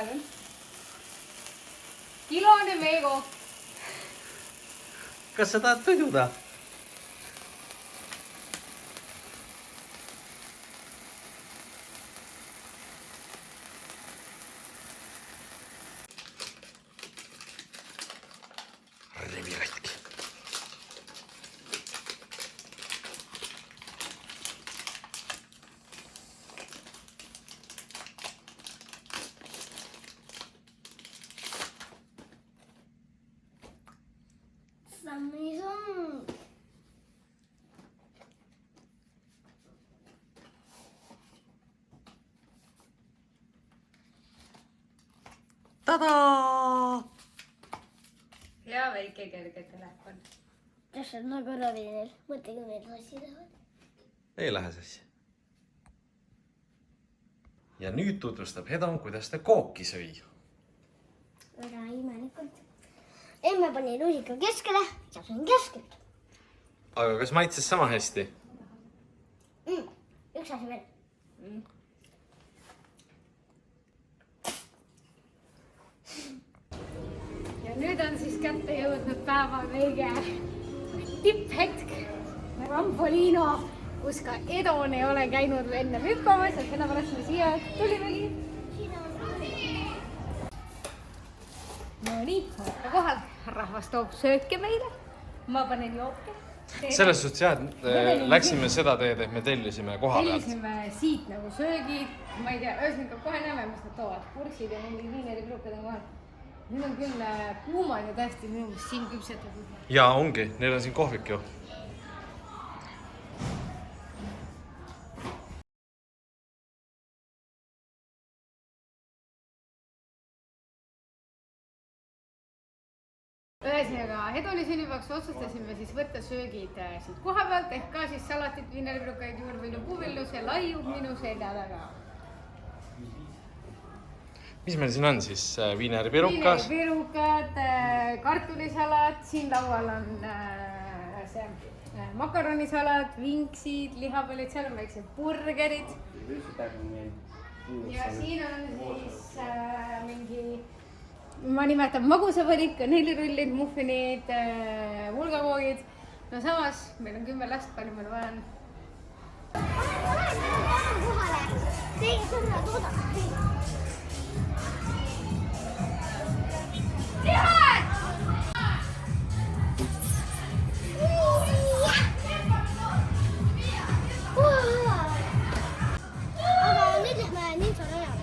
nüüd. Kilone meegook. Kas sa tahad tududa? Revi katki. Tadaa! Ja väike kerge telefon. Kas on nagu ravinel? Mõtle, kui need lassi lähevad. Ei lähe sassi. Ja nüüd tutvustab Hedon, kuidas ta kooki sõi. Väga imelikult. Emme pani rusika keskele ja sõin keskelt. Aga kas maitses sama hästi? Üks asi veel. Ja nüüd on siis kätte jõudnud päeva kõige tipphetk. Rampolino, kus ka Edon ei ole käinud enne hüppamas ja sellepärast me siia tulimegi. No nii, olete kohal. Rahvas toob sööke meile. Ma panen jooke. Selles suhtes jah, läksime seda teed, et me tellisime koha pealt. Tellisime siit nagu söögid. Ma ei tea, ühesõnaga kohe näeme, mis nad toovad. Kursid ja mingi viinerikrupid on kohal. Nüüd on küll kuumad ja täiesti minu meelest siin küpsetatud. Ja ongi, neil on siin kohvik ju. Ühesõnaga, Hedoni sünnipäevaks otsustasime siis võtta söögid siit koha pealt ehk ka siis salatit, viineribrukkaid, juurvilju, puuvilluse, laiu minu selja taga. Mis meil siin on siis? Viineripirukas? Viineribrukad, kartulisalat, siin laual on see makaronisalat, vinksid, lihapallid, seal on väiksed burgerid. Ja siin on siis mingi... Ma nimetan magusavõrik, kanelirullid, muffinid, vulgakoogid. No samas, meil on 10 last, palju meil vaja on. Olen kohale. Teie sõnna toodab. Lihad! Aga nüüd lähme ninja rajale.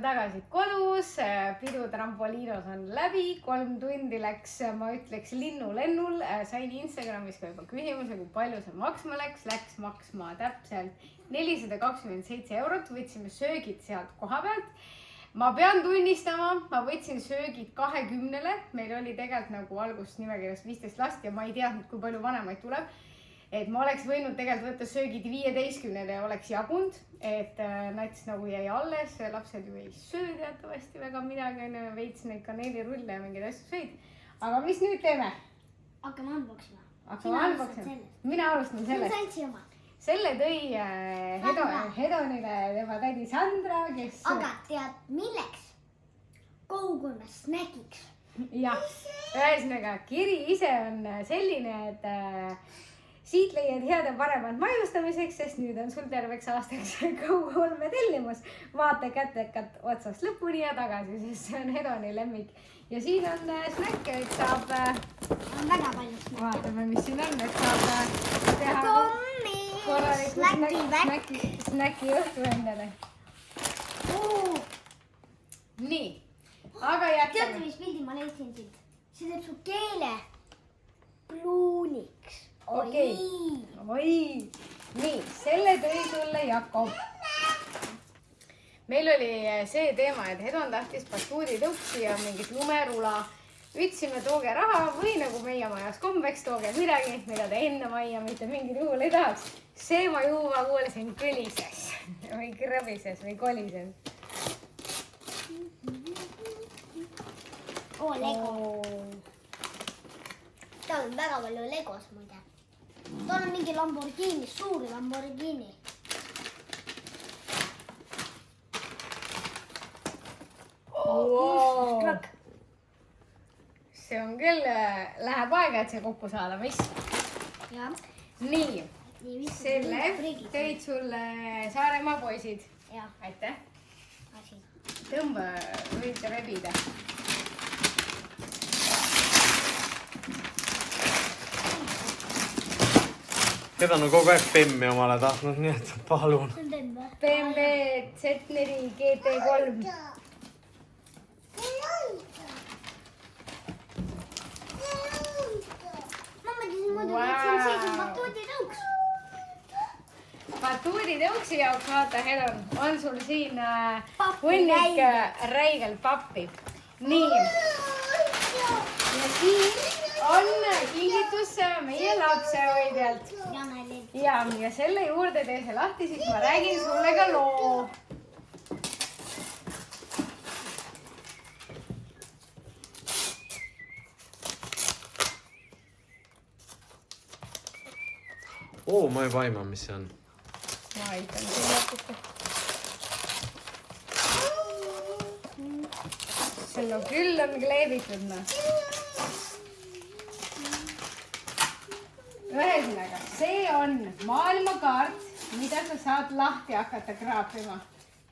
Tagasi kodus, pidu trampoliinos on läbi, 3 tundi läks, ma ütleks, linnulennul. Sain Instagramis ka juba küsimuse, kui palju see maksma läks. Läks maksma täpselt 427 €. Võtsime söögid sealt koha pealt. Ma pean tunnistama, ma võtsin söögid 20-le. Meil oli tegelikult nagu alguses nimekirjas 15 last ja ma ei teadnud, kui palju vanemaid tuleb. Et ma oleks võinud tegelikult võtta söögid 15-le ja oleks jagunud, et näiteks nagu jäi alles, lapsed ju ei söö teatavasti väga midagi, veits neid kaneelirulle ja mingeid asju sõid. Aga mis nüüd teeme? Hakkame unboxima. Hakkame unboxima. Mina alustan sellest. Selle tõi Hedonile tema tädi Sandra, kes... Aga tead milleks? Kogukonna snäkiks. Jah, ühesõnaga kiri ise on selline, et... Siit leiad head ja paremat maiustamiseks, sest nüüd on sul terveks aastaks Go3 tellimus. Vaata kätekat otsast lõpuni ja tagasi, sest see on Hedoni lemmik. Ja siin on snäkke, et saab... On väga palju snäkke. Vaatame, mis siin on, et saab teha korralikult snäki õhtu endale. Nii, aga jätkame. Teate, mis pildi ma leidsin siit? See teeb su keele pruuniks. Okei. Nii, selle tõi sulle Jakob. meil oli see teema, et Hedon tahtis batuuditõuksi ja mingit lumerula. Ütlesime, tooge raha või nagu meie majas kombeks, tooge midagi, mida te enne majja mitte mingil juhul ei tahaks. See ma juba kuulsin kõlises või krõbises või kolises. Lego. Ta on väga palju Legos muide. Ta on mingi Lamborghini, suur Lamborghini. Wow. See on küll, läheb aega, et see kokku saada, mis? Ja. Nii, selle tõid sulle Saaremaa poisid. Ja. Aitäh. Asi. Tõmba, võite rebida. Keda on kogu aeg Bemmi omale tahtnud, nii et palun. BMW Z4 GT3. Batuuditõuksi jaoks, vaata Hedon, on sul siin hunnik räigelt pappi. Nii. Ja siin on kingitus meie lapsehoidjalt. Ja selle juurde tee see lahti, siis ma räägin sulle ka loo. Ma ei vaima, mis see on. Ma aitan siin natuke. Selle küll on kleebitud. Ühesõnaga, see on maailmakaart, mida sa saad lahti hakata kraapima.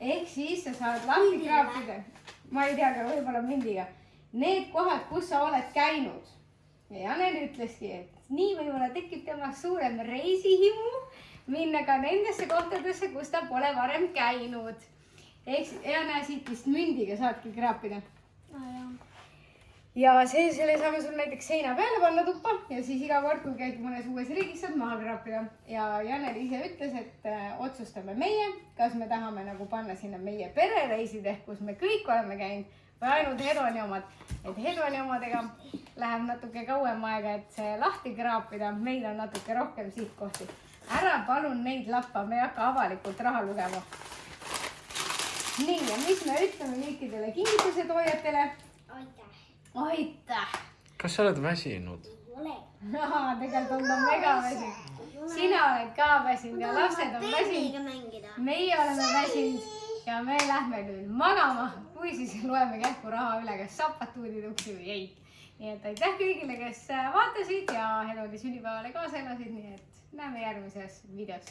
Ehk siis sa saad lahti kraapida. Ma ei tea, aga võib-olla mindiga. Need kohad, kus sa oled käinud. Ja Janel ütleski, et nii võib-olla tekib temast suurem reisihimu minna ka nendesse kohtadesse, kus ta pole varem käinud. Ehk Janel siit vist mündiga saadki kraapida. Ja selle saame sul näiteks seina peale panna tuppa ja siis iga kord, kui käid mõnes uues riigis, saad maha kraapida. Ja Janel ise ütles, et otsustame meie, kas me tahame nagu panna sinna meie perereisid, ehk kus me kõik oleme käinud või ainult Hedoni omad. Et Hedoni omadega läheb natuke kauem aega, et see lahti kraapida. Meil on natuke rohkem sihtkohti. Ära palun neid lappa, me ei hakka avalikult raha lugema. Nii, ja mis me ütleme kõikidele kingituse toojatele? Aitäh! Kas sa oled väsinud? Tegelikult on ta mega väsinud. Sina oled ka väsinud ja lapsed on väsinud. Meie oleme väsinud ja me lähme nüüd magama. Kui siis loeme kähku raha üle, kas saab batuuditõuksi või ei. Nii et aitäh kõigile, kes vaatasid ja Hedoni sünnipäevale kaasa elasid. Nii et näeme järgmises videos.